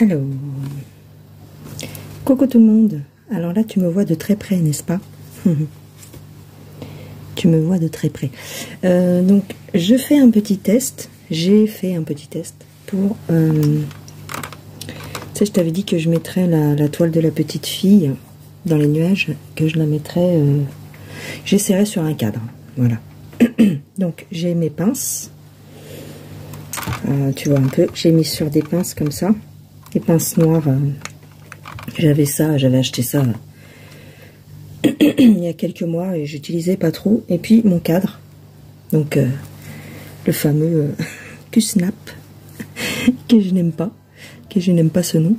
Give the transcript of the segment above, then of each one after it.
Alors, coucou tout le monde. Alors là, tu me vois de très près, n'est-ce pas? Tu me vois de très près. Donc, je fais un petit test. J'ai fait un petit test pour... tu sais, je t'avais dit que je mettrais la toile de la petite fille dans les nuages, que je la mettrais... j'essaierai sur un cadre. Voilà. Donc, j'ai mes pinces. Tu vois un peu, j'ai mis sur des pinces comme ça, des pinces noires. J'avais acheté ça il y a quelques mois et j'utilisais pas trop. Et puis mon cadre, donc le fameux Q-Snap que je n'aime pas, ce nom.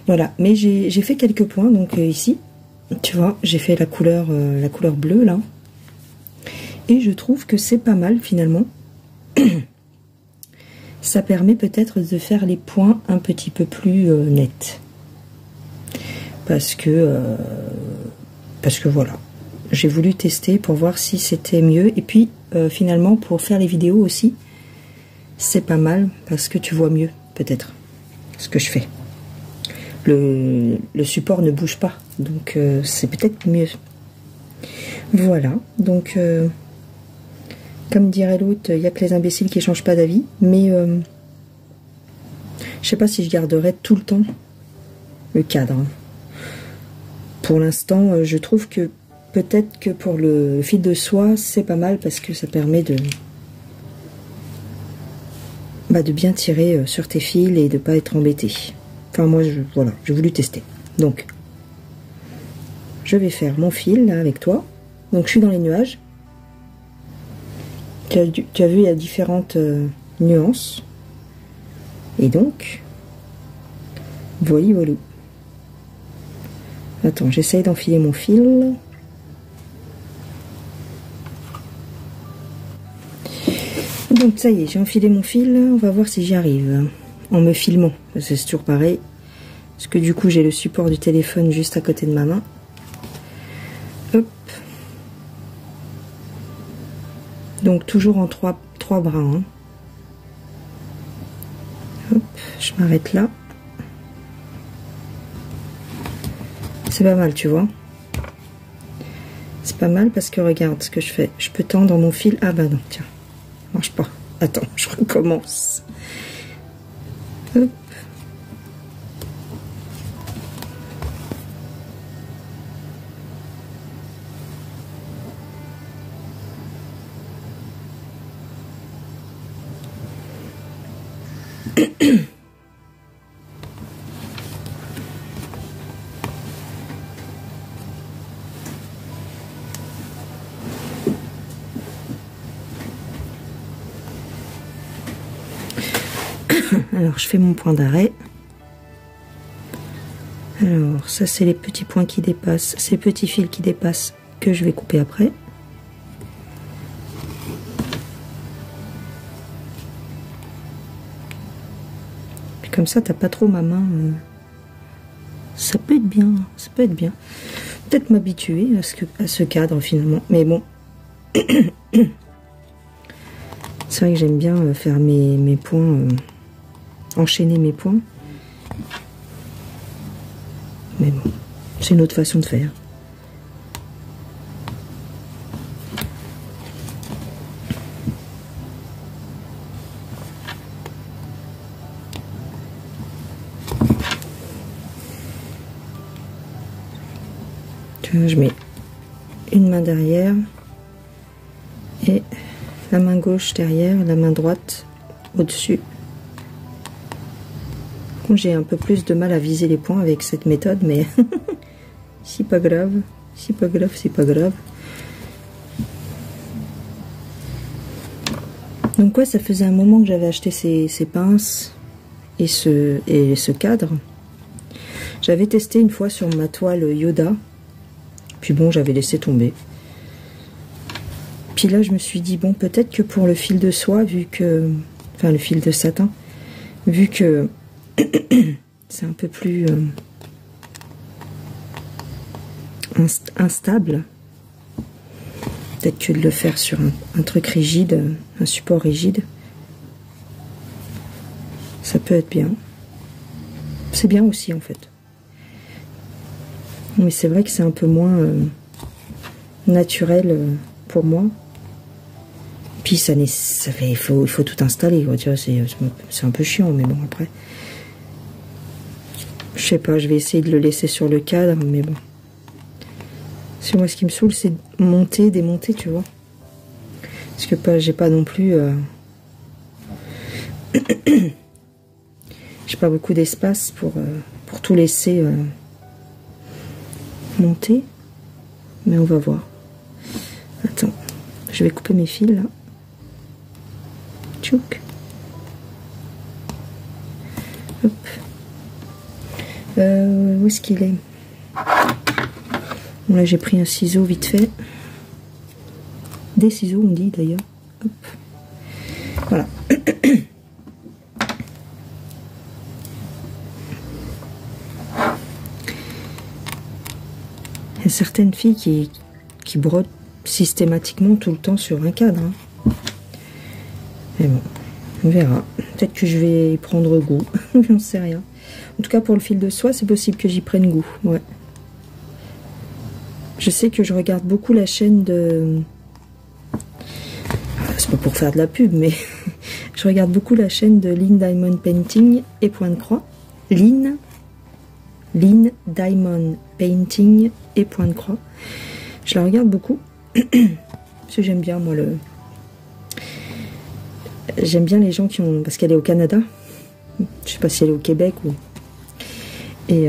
Voilà, mais j'ai fait quelques points. Donc ici, tu vois, j'ai fait la couleur bleue là, et je trouve que c'est pas mal finalement. Ça permet peut-être de faire les points un petit peu plus nets. Parce que voilà. J'ai voulu tester pour voir si c'était mieux. Et puis, finalement, pour faire les vidéos aussi, c'est pas mal. Parce que tu vois mieux, peut-être, ce que je fais. Le support ne bouge pas. Donc, c'est peut-être mieux. Voilà. Donc... comme dirait l'autre, il n'y a que les imbéciles qui ne changent pas d'avis. Mais je sais pas si je garderai tout le temps le cadre. Pour l'instant, je trouve que peut-être que pour le fil de soie, c'est pas mal parce que ça permet de bien tirer sur tes fils et de ne pas être embêté. Enfin, moi, voilà, j'ai voulu tester. Donc, je vais faire mon fil là avec toi. Donc, je suis dans les nuages. Tu as vu, il y a différentes nuances. Et donc, voilà. Attends, j'essaye d'enfiler mon fil. Donc, ça y est, j'ai enfilé mon fil. On va voir si j'y arrive. En me filmant. C'est toujours pareil. Parce que du coup, j'ai le support du téléphone juste à côté de ma main. Hop. Donc toujours en trois brins. Hein. Hop, je m'arrête là. C'est pas mal, tu vois. C'est pas mal parce que regarde ce que je fais. Je peux tendre mon fil. Ah bah non, tiens. Marche pas. Attends, je recommence. Hop. Alors, je fais mon point d'arrêt. Alors, ça, c'est les petits points qui dépassent, ces petits fils qui dépassent que je vais couper après. Puis comme ça, t'as pas trop ma main. Ça peut être bien, ça peut être bien. Peut-être m'habituer à ce cadre finalement. Mais bon. C'est vrai que j'aime bien faire mes points. Enchaîner mes points, mais bon, c'est une autre façon de faire. Tu vois, je mets une main derrière et la main gauche derrière, la main droite au-dessus. J'ai un peu plus de mal à viser les points avec cette méthode, mais c'est pas grave, c'est pas grave, c'est pas grave. Donc ouais, ça faisait un moment que j'avais acheté ces pinces et ce cadre. J'avais testé une fois sur ma toile Yoda, puis bon, j'avais laissé tomber. Puis là, je me suis dit, bon, peut-être que pour le fil de soie, enfin le fil de satin, vu que c'est un peu plus instable. Peut-être que de le faire sur un truc rigide, un support rigide, Ça peut être bien. C'est bien aussi en fait. Mais c'est vrai que c'est un peu moins naturel pour moi. Puis il faut tout installer, quoi. Tu vois, c'est un peu chiant, mais bon, après. Je sais pas, je vais essayer de le laisser sur le cadre, mais bon. Parce que moi, ce qui me saoule, c'est monter, démonter, tu vois. Parce que j'ai pas non plus... j'ai pas beaucoup d'espace pour tout laisser monter. Mais on va voir. Attends, je vais couper mes fils, là. Tchouk. Hop. Où est-ce qu'il est? Bon, là, j'ai pris un ciseau vite fait. Des ciseaux, on dit d'ailleurs. Hop. Voilà. Il y a certaines filles qui brodent systématiquement tout le temps sur un cadre. Hein. Mais bon, on verra. Peut-être que je vais y prendre goût. J'en sais rien. En tout cas, pour le fil de soie, c'est possible que j'y prenne goût. Ouais. Je sais que je regarde beaucoup la chaîne de... C'est pas pour faire de la pub, mais je regarde beaucoup la chaîne de Lynn Diamond Painting et Point de Croix. Lynn Diamond Painting et Point de Croix. Je la regarde beaucoup. Parce que j'aime bien, moi, j'aime bien les gens qui ont... Parce qu'elle est au Canada. Je sais pas si elle est au Québec ou... Et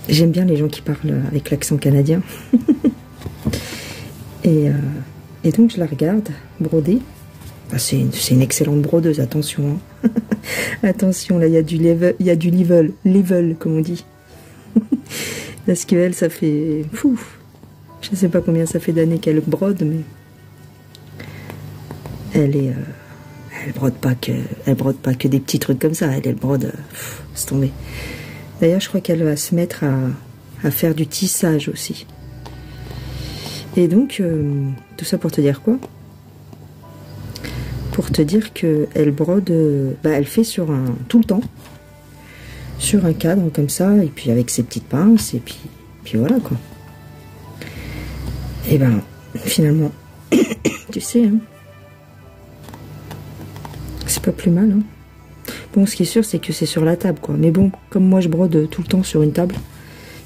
j'aime bien les gens qui parlent avec l'accent canadien. et donc je la regarde broder. Ah, c'est une excellente brodeuse, attention. Hein. Attention, là il y a du level comme on dit. Parce qu'elle, ça fait... Fou, je sais pas combien ça fait d'années qu'elle brode, mais... Elle brode pas que des petits trucs comme ça. Elle brode... c'est tombé. D'ailleurs, je crois qu'elle va se mettre à faire du tissage aussi. Et donc, tout ça pour te dire quoi? Pour te dire qu'elle brode... elle fait tout le temps. Sur un cadre comme ça, et puis avec ses petites pinces, et puis voilà, quoi. Et ben, finalement, tu sais, hein, c'est pas plus mal, hein. Bon, ce qui est sûr, c'est que c'est sur la table, quoi. Mais bon, comme moi, je brode tout le temps sur une table,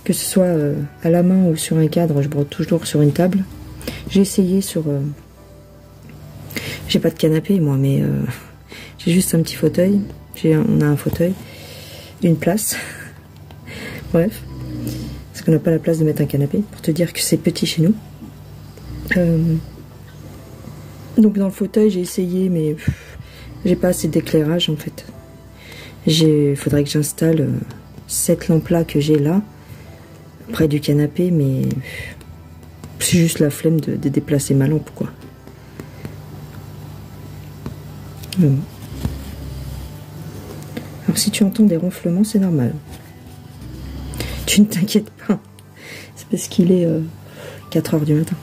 que ce soit à la main ou sur un cadre, je brode toujours sur une table. J'ai essayé sur... J'ai pas de canapé, moi, mais j'ai juste un petit fauteuil. On a un fauteuil, une place. Bref. Parce qu'on n'a pas la place de mettre un canapé, pour te dire que c'est petit chez nous. Donc dans le fauteuil, j'ai essayé, mais j'ai pas assez d'éclairage, en fait. Il faudrait que j'installe cette lampe-là que j'ai là, près du canapé, mais c'est juste la flemme de déplacer ma lampe, quoi. Alors si tu entends des ronflements, c'est normal. Tu ne t'inquiètes pas. C'est parce qu'il est 4 h du matin.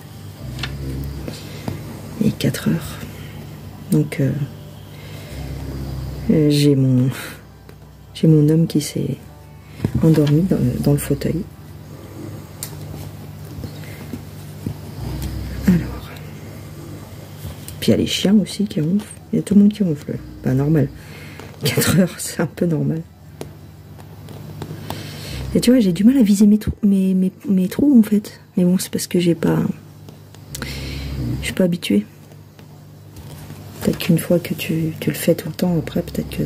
Et 4 h. Donc j'ai mon homme qui s'est endormi dans le fauteuil. Alors. Puis il y a les chiens aussi qui ronflent. Il y a tout le monde qui ronfle. Pas normal. 4 h, c'est un peu normal. Et tu vois, j'ai du mal à viser mes trous en fait. Mais bon, c'est parce que je suis pas habituée. Peut-être qu'une fois que tu le fais tout le temps, après, peut-être que...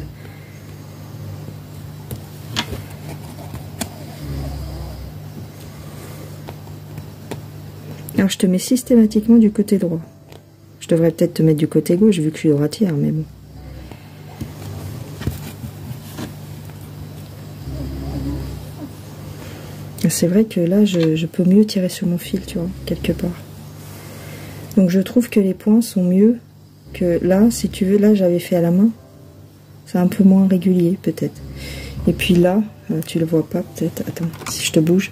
Alors, je te mets systématiquement du côté droit. Je devrais peut-être te mettre du côté gauche, vu que je suis droitière, mais bon. C'est vrai que là, je peux mieux tirer sur mon fil, tu vois, quelque part. Donc, je trouve que les points sont mieux que là, si tu veux. Là, j'avais fait à la main. C'est un peu moins régulier, peut-être. Et puis là, tu le vois pas, peut-être. Attends, si je te bouge.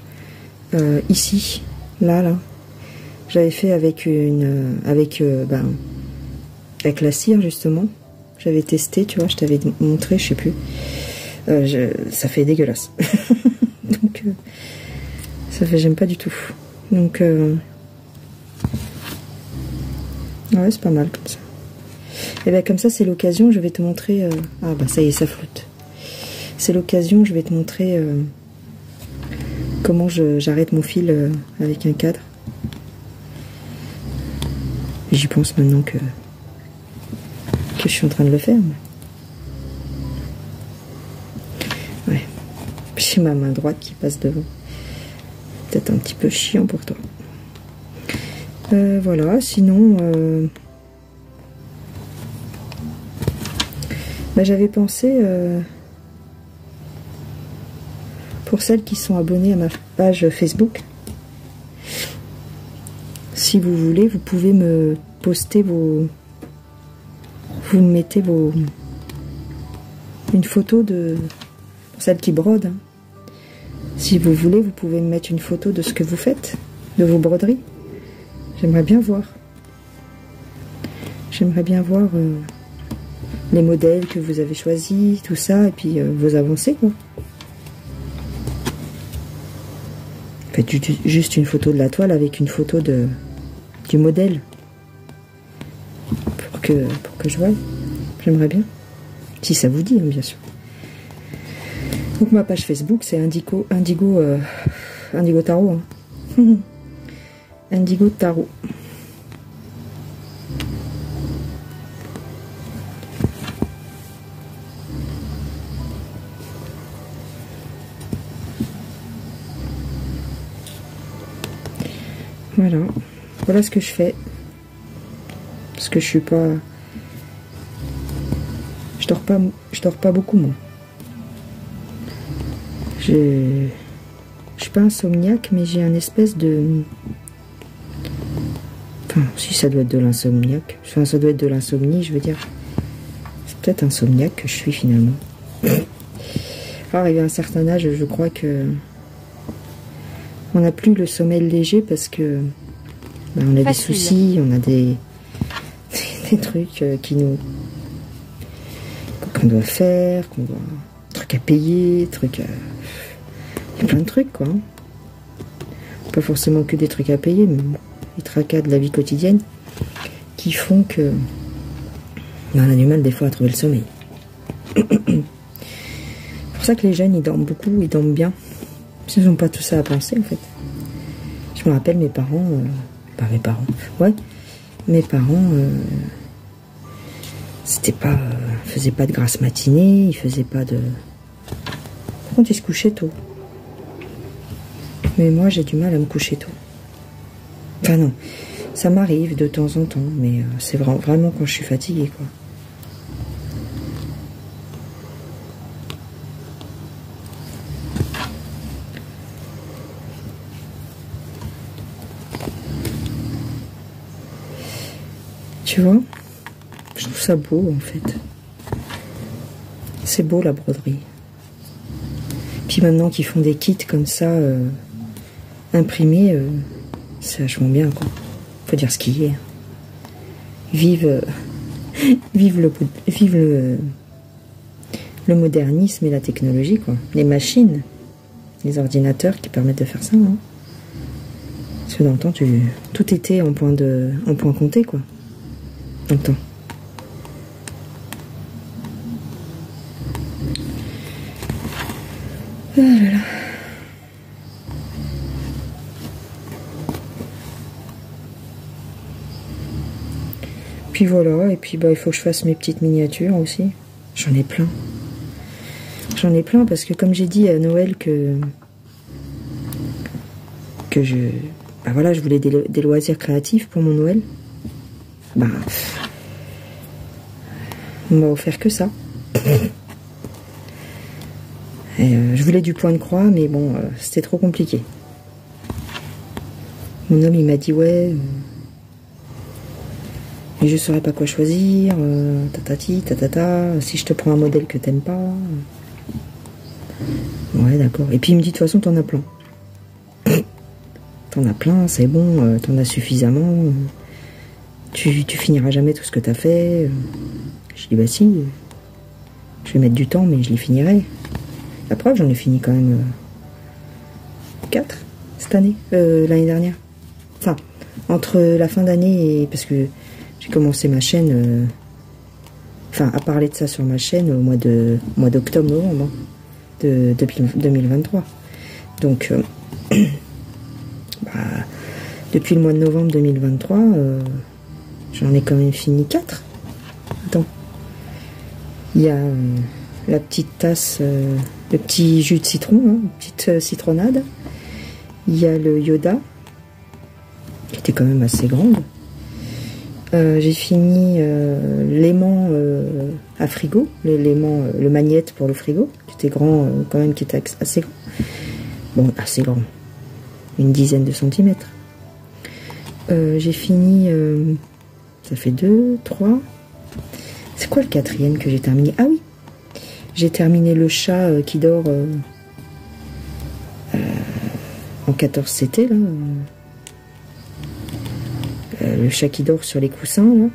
Ici, là. J'avais fait avec la cire, justement. j'avais testé, tu vois, je t'avais montré, je sais plus. Ça fait dégueulasse. Donc, ça fait, j'aime pas du tout. Donc, ouais, c'est pas mal comme ça. Et bien comme ça, c'est l'occasion, je vais te montrer... Ah bah ça y est, ça flotte. C'est l'occasion, je vais te montrer comment j'arrête mon fil avec un cadre. J'y pense maintenant que je suis en train de le faire. Ouais. J'ai ma main droite qui passe devant. Peut-être un petit peu chiant pour toi. Voilà, sinon... bah, j'avais pensé... pour celles qui sont abonnées à ma page Facebook, si vous voulez, vous pouvez me poster vos... Vous me mettez vos... Une photo de... Pour celles qui brodent. Hein. Si vous voulez, vous pouvez me mettre une photo de ce que vous faites, de vos broderies. J'aimerais bien voir. J'aimerais bien voir les modèles que vous avez choisis, tout ça, et puis vos avancées, quoi. Faites juste une photo de la toile avec une photo du modèle. Pour que je voie. J'aimerais bien. Si ça vous dit, hein, bien sûr. Donc ma page Facebook, c'est Indigo Tarot. Hein. Indigo Tarot. Voilà. Voilà ce que je fais. Parce que je suis pas... Je dors pas beaucoup, moi. Je suis pas insomniaque, mais j'ai un espèce de... Enfin, si ça doit être de l'insomniaque. Enfin, ça doit être de l'insomnie, je veux dire. C'est peut-être insomniaque que je suis, finalement. Arrivé à un certain âge, je crois que... On n'a plus le sommeil léger parce que... Ben, on a des soucis, on a des trucs qu'on doit faire, trucs à payer, trucs à... Il y a plein de trucs, quoi. Hein. Pas forcément que des trucs à payer, mais les tracas de la vie quotidienne qui font que ben, on a du mal des fois à trouver le sommeil. C'est pour ça que les jeunes, ils dorment beaucoup, ils dorment bien. Parce qu'ils n'ont pas tout ça à penser, en fait. Je me rappelle mes parents... mes parents... c'était pas... faisaient pas de grasse matinée, ils faisaient pas de... Par contre, ils se couchaient tôt. Mais moi, j'ai du mal à me coucher tôt. Enfin non, ça m'arrive de temps en temps, mais c'est vraiment quand je suis fatiguée, quoi. Tu vois, je trouve ça beau, en fait. C'est beau, la broderie. Puis maintenant qu'ils font des kits comme ça, imprimés, c'est vachement bien, quoi. Faut dire ce qu'il y est. Vive le modernisme et la technologie, quoi. Les machines, les ordinateurs qui permettent de faire ça, hein. Parce que dans le temps, tout était en point compté, quoi. Dans le temps. Ah là là. Puis voilà, et puis bah il faut que je fasse mes petites miniatures aussi. J'en ai plein. J'en ai plein parce que comme j'ai dit à Noël que je... Bah voilà, je voulais des loisirs créatifs pour mon Noël. Bah... On m'a offert que ça. Et je voulais du point de croix, mais bon, c'était trop compliqué. Mon homme, il m'a dit, ouais... mais je saurais pas quoi choisir, tatati, tatata, si je te prends un modèle que t'aimes pas. Ouais, d'accord. Et puis il me dit, de toute façon, t'en as plein. T'en as plein, c'est bon, t'en as suffisamment. Tu finiras jamais tout ce que t'as fait. Je dis bah si, je vais mettre du temps, mais je les finirai. La preuve, j'en ai fini quand même 4 cette année, l'année dernière. Enfin, entre la fin d'année et... Parce que j'ai commencé ma chaîne... Enfin, à parler de ça sur ma chaîne au mois d'octobre-novembre de 2023. Donc, bah, depuis le mois de novembre 2023, j'en ai quand même fini 4. Attends. Il y a la petite tasse, le petit jus de citron, hein, une petite citronnade. Il y a le Yoda, qui était quand même assez grande. J'ai fini l'aimant à frigo, l'aimant, le magnète pour le frigo, qui était grand, quand même, qui était assez grand. Bon, assez grand, une dizaine de centimètres. J'ai fini, ça fait 2, 3. C'est quoi le 4e que j'ai terminé? Ah oui, j'ai terminé le chat qui dort en 14 CT, là. Le chat qui dort sur les coussins, là.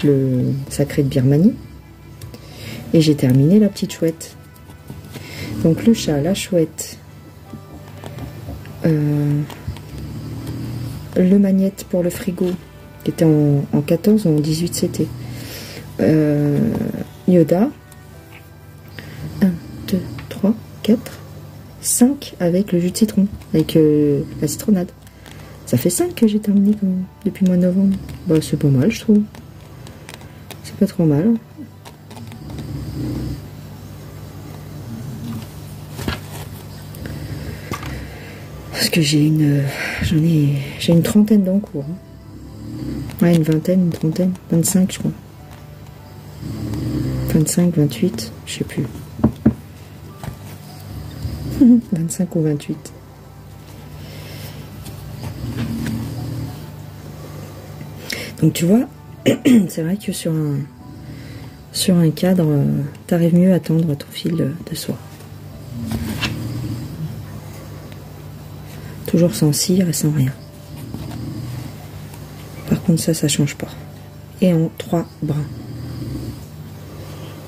Le sacré de Birmanie. Et j'ai terminé la petite chouette. Donc le chat, la chouette, le magnète pour le frigo, qui était en 14 ou en 18 CT. Yoda. 1, 2, 3, 4, 5 avec le jus de citron, avec la citronnade. Ça fait 5 que j'ai terminé quand même, depuis le mois de novembre. Bah, c'est pas mal, je trouve. C'est pas trop mal. Parce que j'ai une trentaine d'encours. Hein. Ouais, une vingtaine, une trentaine, 25 je crois. 25, 28, je sais plus. 25 ou 28. Donc tu vois, c'est vrai que sur un cadre, t'arrives mieux à tendre ton fil de soie. Toujours sans cire et sans rien. Par contre ça change pas. Et en 3 brins.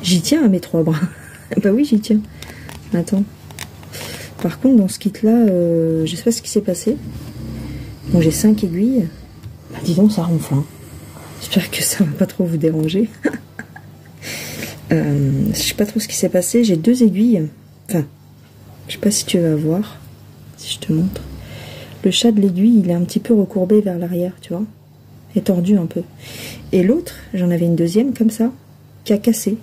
J'y tiens à mes 3 brins. Bah oui, j'y tiens. Attends. Par contre, dans ce kit-là, je sais pas ce qui s'est passé. Bon, j'ai 5 aiguilles. Bah, dis donc, ça ronfle. Hein. J'espère que ça va pas trop vous déranger. Je sais pas trop ce qui s'est passé. J'ai 2 aiguilles. Enfin, je sais pas si tu vas voir. Si je te montre. Le chat de l'aiguille, il est un petit peu recourbé vers l'arrière, tu vois. Il est tordu un peu. Et l'autre, j'en avais une deuxième comme ça, qui a cassé.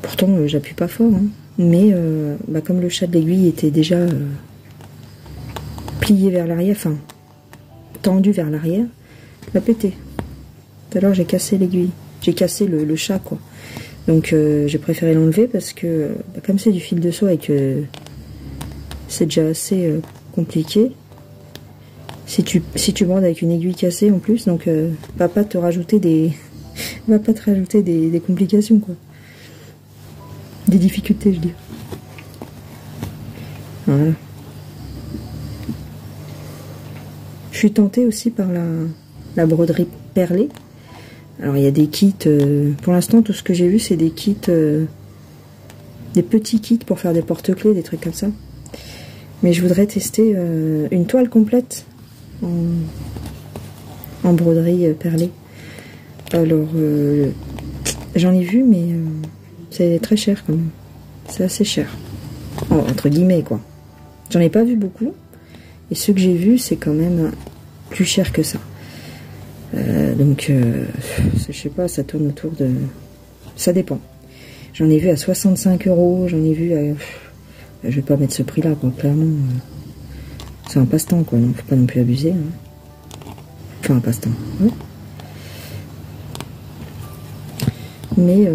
Pourtant, j'appuie pas fort. Hein. Mais bah, comme le chat de l'aiguille était déjà plié vers l'arrière, enfin, tendu vers l'arrière, il a pété. Tout à l'heure, j'ai cassé l'aiguille. J'ai cassé le chat, quoi. Donc, j'ai préféré l'enlever parce que, bah, comme c'est du fil de soie et que c'est déjà assez compliqué, si tu brodes avec une aiguille cassée en plus, donc, va pas te rajouter des complications, quoi. Des difficultés, je dis. Voilà. Je suis tentée aussi par la broderie perlée. Alors il y a des kits, pour l'instant tout ce que j'ai vu c'est des kits, des petits kits pour faire des porte-clés, des trucs comme ça. Mais je voudrais tester une toile complète en broderie perlée. Alors j'en ai vu mais c'est très cher quand même. C'est assez cher. Entre guillemets quoi. J'en ai pas vu beaucoup. Et ceux que j'ai vus c'est quand même plus cher que ça. Donc, je sais pas, ça tourne autour de... Ça dépend. J'en ai vu à 65 €, j'en ai vu à... Je vais pas mettre ce prix-là, quoi, clairement. C'est un passe-temps, quoi, donc faut pas non plus abuser. Hein. Enfin, un passe-temps, ouais. Mais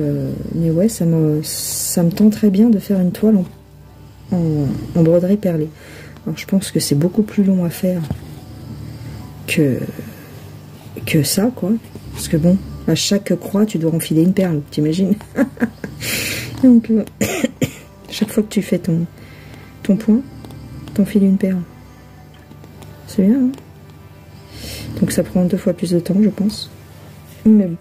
ouais, ça me tend très bien de faire une toile en broderie perlée. Alors, je pense que c'est beaucoup plus long à faire que ça, quoi. Parce que bon, à chaque croix, tu dois enfiler une perle, t'imagines? Donc, chaque fois que tu fais ton point, t'enfiles une perle. C'est bien, hein? Donc ça prend 2 fois plus de temps, je pense. Mais bon.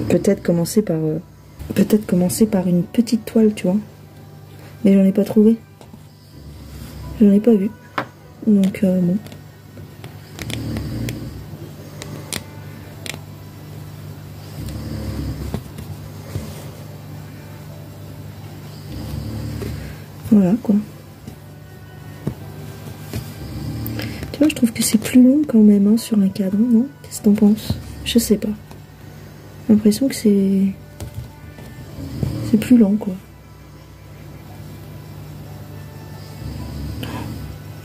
Peut-être commencer par une petite toile, tu vois. Mais j'en ai pas trouvé. J'en ai pas vu. Donc bon. Voilà quoi. Tu vois, je trouve que c'est plus long quand même hein, sur un cadre, non? Qu'est-ce que t'en penses? Je sais pas. J'ai l'impression que c'est plus lent quoi.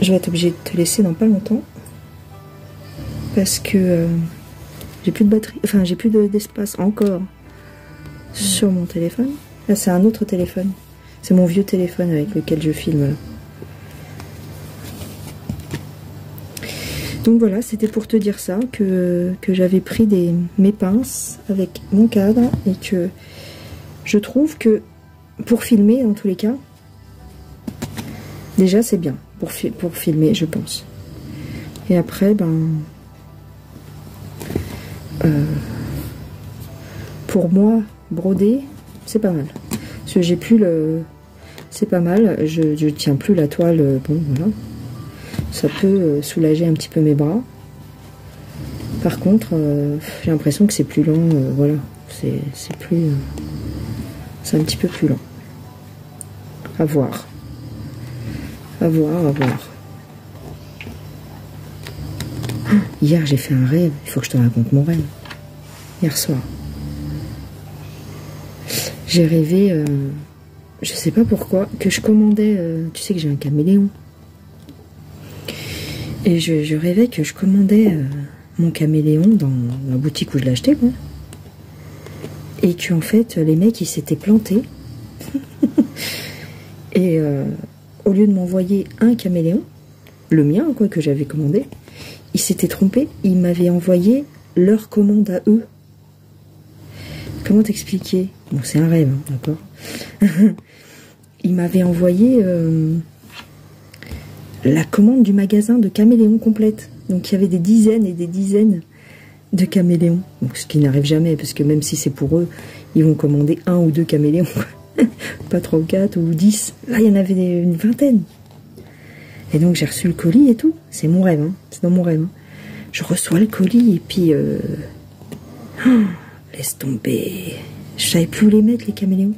Je vais être obligée de te laisser dans pas longtemps. Parce que j'ai plus de batterie, enfin j'ai plus d'espace encore sur mon téléphone. Là c'est un autre téléphone. C'est mon vieux téléphone avec lequel je filme là. Donc voilà, c'était pour te dire ça, que j'avais pris mes pinces avec mon cadre et que je trouve que pour filmer dans tous les cas, déjà c'est bien pour filmer je pense. Et après pour moi broder c'est pas mal. Parce que j'ai plus le... C'est pas mal, je tiens plus la toile, bon voilà. Ça peut soulager un petit peu mes bras. Par contre, j'ai l'impression que c'est plus lent, voilà. C'est plus... c'est un petit peu plus lent. À voir. À voir, à voir. Hier, j'ai fait un rêve. Il faut que je te raconte mon rêve. Hier soir. J'ai rêvé, je sais pas pourquoi, que je commandais... tu sais que j'ai un caméléon. Et je rêvais que je commandais mon caméléon dans la boutique où je l'ai acheté, quoi. Et qu'en fait, les mecs, ils s'étaient plantés. Et au lieu de m'envoyer un caméléon, le mien, quoi, que j'avais commandé, ils s'étaient trompés. Ils m'avaient envoyé leur commande à eux. Comment t'expliquer? Bon, c'est un rêve, hein, d'accord. Ils m'avaient envoyé... la commande du magasin de caméléons complète. Donc il y avait des dizaines et des dizaines de caméléons. Donc, ce qui n'arrive jamais, parce que même si c'est pour eux, ils vont commander 1 ou 2 caméléons. Pas 3 ou 4 ou 10. Là, il y en avait une vingtaine. Et donc j'ai reçu le colis et tout. C'est mon rêve, hein. C'est dans mon rêve. Hein. Je reçois le colis et puis... Oh, laisse tomber. Je savais plus où les mettre, les caméléons.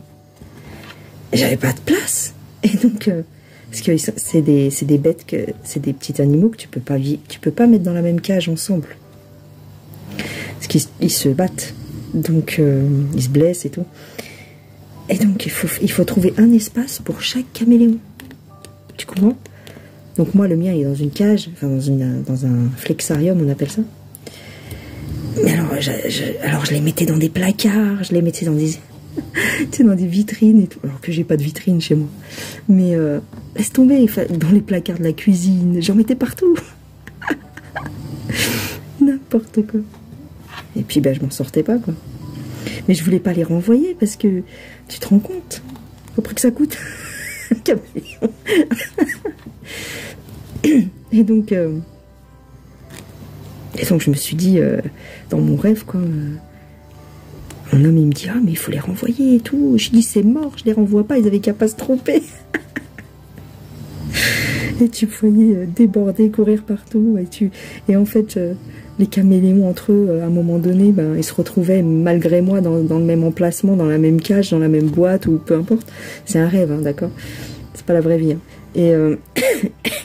J'avais pas de place. Et donc... parce que c'est des bêtes, c'est des petits animaux que tu peux pas mettre dans la même cage ensemble. Parce qu'ils se battent, donc ils se blessent et tout. Et donc il faut trouver un espace pour chaque caméléon. Tu comprends? Donc moi le mien il est dans une cage, enfin dans un flexarium on appelle ça. Mais alors je les mettais dans des placards, je les mettais dans des tu sais, dans des vitrines et tout, alors que j'ai pas de vitrine chez moi. Mais laisse tomber, dans les placards de la cuisine, j'en mettais partout. N'importe quoi. Et puis je m'en sortais pas quoi. Mais je voulais pas les renvoyer parce que tu te rends compte, au prix que ça coûte. Et donc je me suis dit dans mon rêve quoi. Mon homme il me dit ah mais il faut les renvoyer et tout. Je dis c'est mort, je les renvoie pas, ils avaient qu'à pas se tromper. Et tu voyais déborder, courir partout et en fait les caméléons entre eux à un moment donné ils se retrouvaient malgré moi dans le même emplacement, dans la même cage, dans la même boîte ou peu importe. C'est un rêve hein, d'accord, c'est pas la vraie vie hein. Et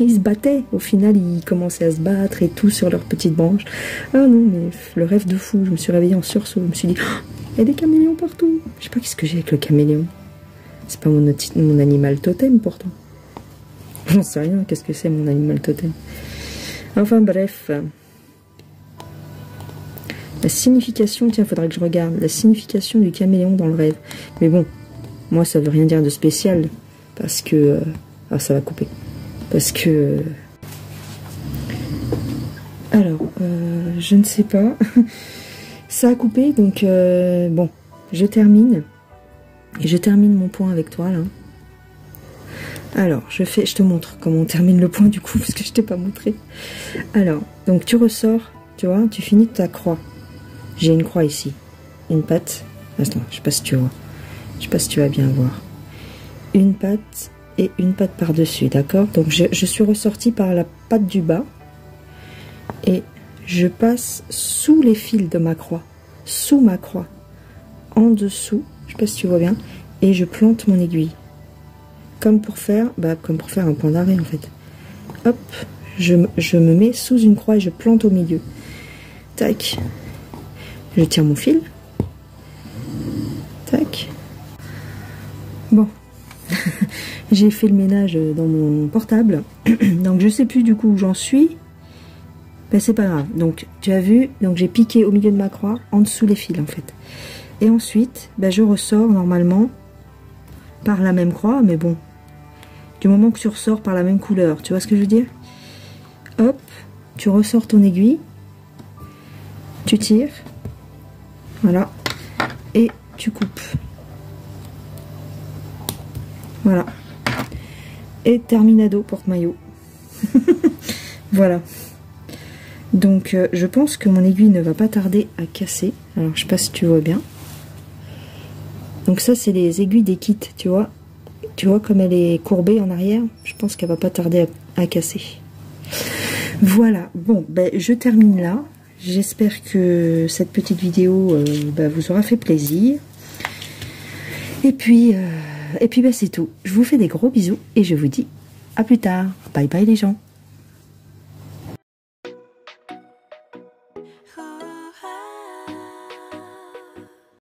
ils se battaient, au final ils commençaient à se battre et tout sur leurs petites branches. Ah non mais le rêve de fou, je me suis réveillée en sursaut, je me suis dit oh, il y a des caméléons partout. Je sais pas qu'est-ce que j'ai avec le caméléon. C'est pas mon animal totem pourtant. J'en sais rien, qu'est-ce que c'est mon animal totem. Enfin bref. La signification, tiens, faudra que je regarde. La signification du caméléon dans le rêve. Mais bon, moi ça veut rien dire de spécial. Parce que... ah ça va couper. Parce que... alors, je ne sais pas. Ça a coupé, donc bon, je termine. Et je termine mon point avec toi, là. Alors, je te montre comment on termine le point, du coup, parce que je t'ai pas montré. Alors, donc tu ressors, tu vois, tu finis ta croix. J'ai une croix ici. une patte. Attends, je sais pas si tu vois. Je sais pas si tu vas bien voir. Une patte et une patte par-dessus, d'accord? Donc je suis ressortie par la patte du bas et je passe sous les fils de ma croix, sous ma croix, en dessous, je sais pas si tu vois bien, et je plante mon aiguille. Comme pour faire un point d'arrêt en fait. Hop, je me mets sous une croix et je plante au milieu. Tac. Je tire mon fil. Tac. Bon. J'ai fait le ménage dans mon portable. Donc je sais plus du coup où j'en suis. Ben c'est pas grave. Donc tu as vu, donc j'ai piqué au milieu de ma croix, en dessous les fils en fait. Et ensuite, ben, je ressors normalement par la même croix, mais bon. Du moment que tu ressors par la même couleur, tu vois ce que je veux dire? Hop, tu ressors ton aiguille. Tu tires. Voilà. Et tu coupes. Voilà. Et terminado porte-maillot. Voilà. Donc je pense que mon aiguille ne va pas tarder à casser. Alors je sais pas si tu vois bien. Donc ça c'est les aiguilles des kits, tu vois. Tu vois comme elle est courbée en arrière. Je pense qu'elle va pas tarder à casser. Voilà. Bon, ben je termine là. J'espère que cette petite vidéo vous aura fait plaisir. Et puis c'est tout. Je vous fais des gros bisous et je vous dis à plus tard. Bye bye les gens.